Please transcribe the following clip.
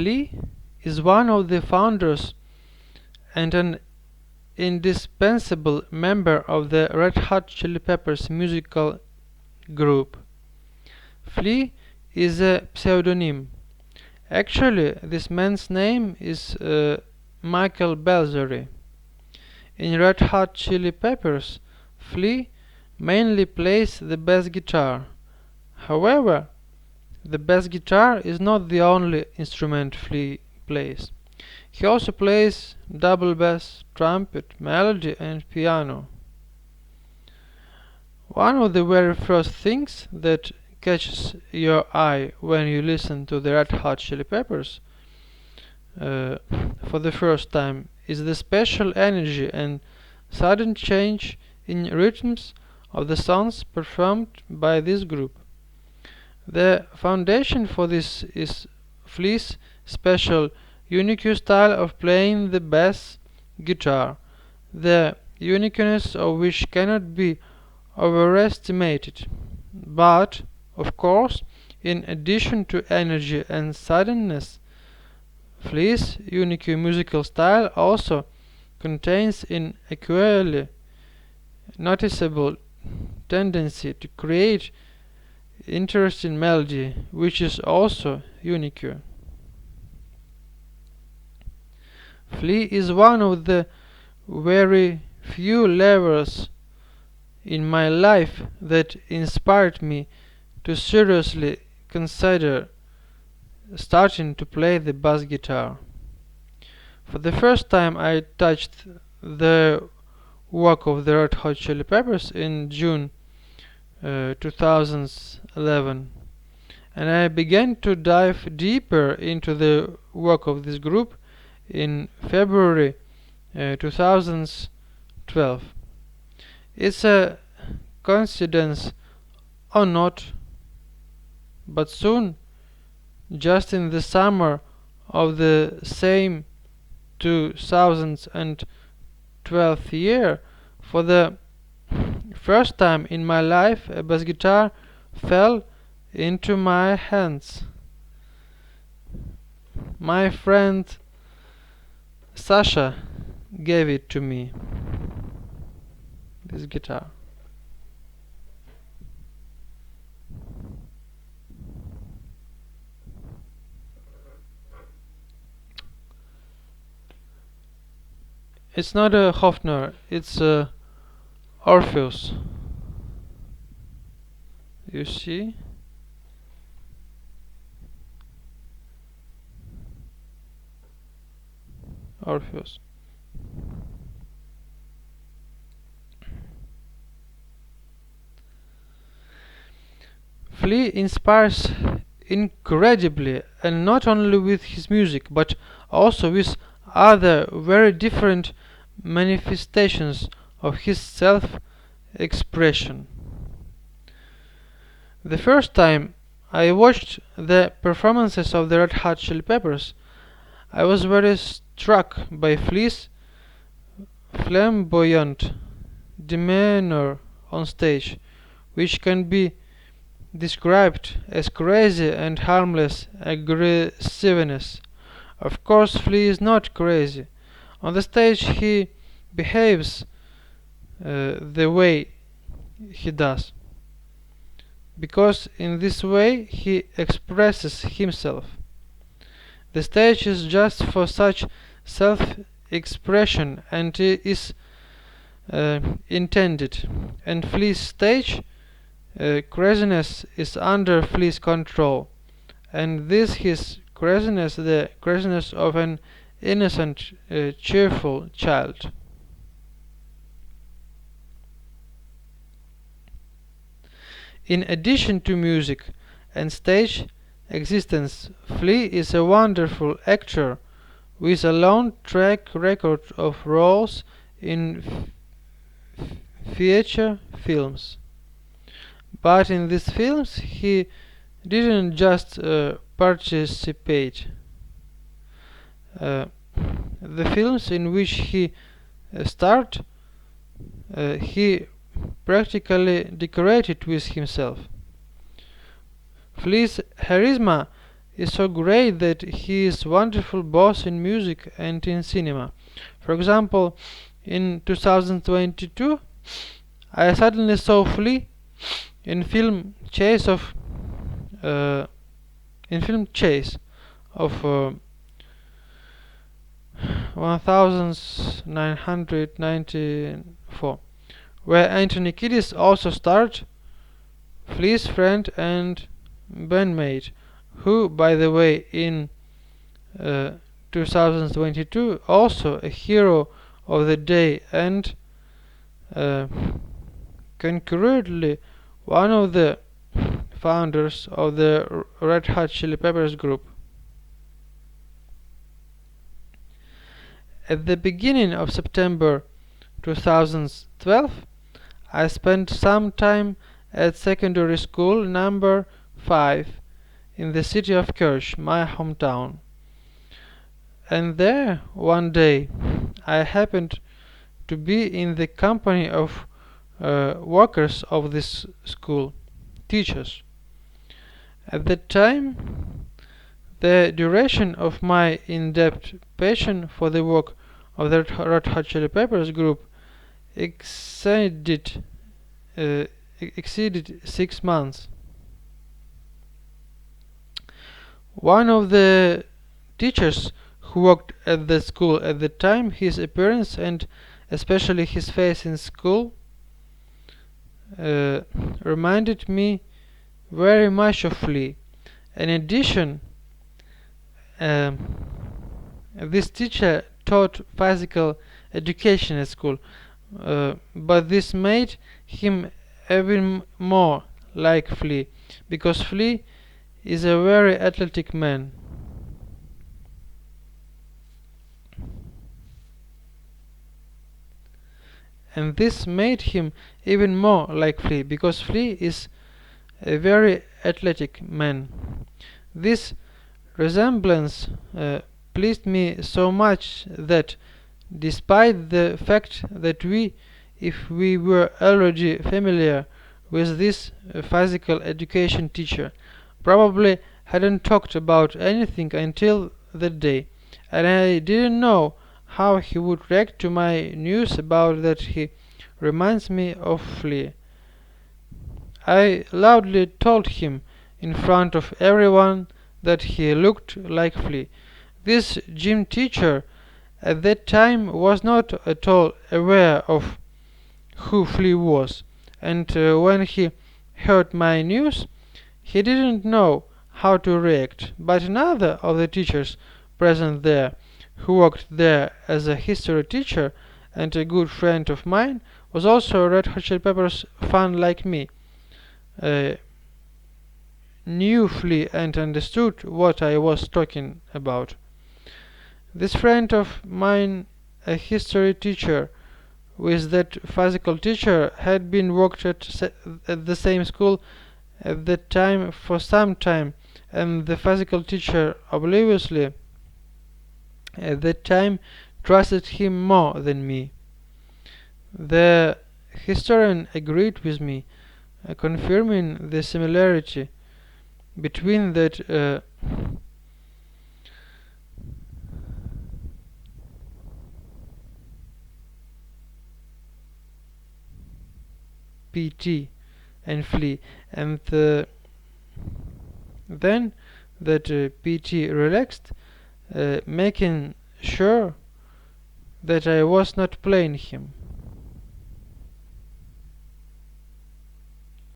Flea is one of the founders and an indispensable member of the Red Hot Chili Peppers musical group. Flea is a pseudonym. Actually, this man's name is Michael Balzary. In Red Hot Chili Peppers, Flea mainly plays the bass guitar. However, the bass guitar is not the only instrument Flea plays. He also plays double bass, trumpet, melody, and piano. One of the very first things that catches your eye when you listen to the Red Hot Chili Peppers for the first time is the special energy and sudden change in rhythms of the songs performed by this group. The foundation for this is Flea's special unique style of playing the bass guitar, the uniqueness of which cannot be overestimated. But, of course, in addition to energy and suddenness, Flea's unique musical style also contains an equally noticeable tendency to create interesting melody, which is also unique. Flea is one of the very few levels in my life that inspired me to seriously consider starting to play the bass guitar. For the first time I touched the work of the Red Hot Chili Peppers in June 2011, and I began to dive deeper into the work of this group in February 2012. It's a coincidence or not, but soon, just in the summer of the same 2012 year, for the first time in my life, a bass guitar fell into my hands. My friend Sasha gave it to me, this guitar. It's not a Hofner, it's a Orpheus. You see? Orpheus. Flea inspires incredibly, and not only with his music, but also with other very different manifestations of his self-expression. The first time I watched the performances of the Red Hot Chili Peppers, I was very struck by Flea's flamboyant demeanor on stage, which can be described as crazy and harmless aggressiveness. Of course, Flea is not crazy. On the stage he behaves the way he does, because in this way he expresses himself. The stage is just for such self-expression and is intended, and Flea's stage craziness is under Flea's control, and this his craziness, the craziness of an innocent, cheerful child. In addition to music and stage existence, Flea is a wonderful actor with a long track record of roles in feature films. But in these films he didn't just participate. The films in which he starred, he practically decorated with himself. Flea's charisma is so great that he is wonderful both in music and in cinema. For example, in 2022, I suddenly saw Flea in film Chase of uh, in film Chase of 1994, where Anthony Kiedis also starred, Flea's friend and bandmate, who, by the way, in uh, 2022 also a hero of the day and uh, concurrently one of the founders of the Red Hot Chili Peppers group. At the beginning of September 2012, I spent some time at secondary school number 5 in the city of Kirch, my hometown. And there, one day, I happened to be in the company of workers of this school, teachers. At that time, the duration of my in-depth passion for the work of the Red Hot Chili Peppers group exceeded 6 months. One of the teachers who worked at the school at the time, his appearance and especially his face in school reminded me very much of Flea. In addition, this teacher taught physical education at school, but this made him even more like Flea, because Flea is a very athletic man. And this made him even more like Flea, because Flea is a very athletic man. This resemblance pleased me so much that, despite the fact that if we were already familiar with this physical education teacher, probably hadn't talked about anything until that day, and I didn't know how he would react to my news about that he reminds me of Flea. I loudly told him in front of everyone that he looked like Flea. This gym teacher at that time was not at all aware of who Flea was, and when he heard my news, he didn't know how to react. But another of the teachers present there, who worked there as a history teacher and a good friend of mine, was also a Red Hot Chili Peppers fan like me, knew Flea and understood what I was talking about. This friend of mine, a history teacher with that physical teacher, had been worked at the same school at that time for some time, and the physical teacher obviously at that time trusted him more than me. The historian agreed with me, confirming the similarity between that PT and Flea, and then that PT relaxed, making sure that I was not playing him.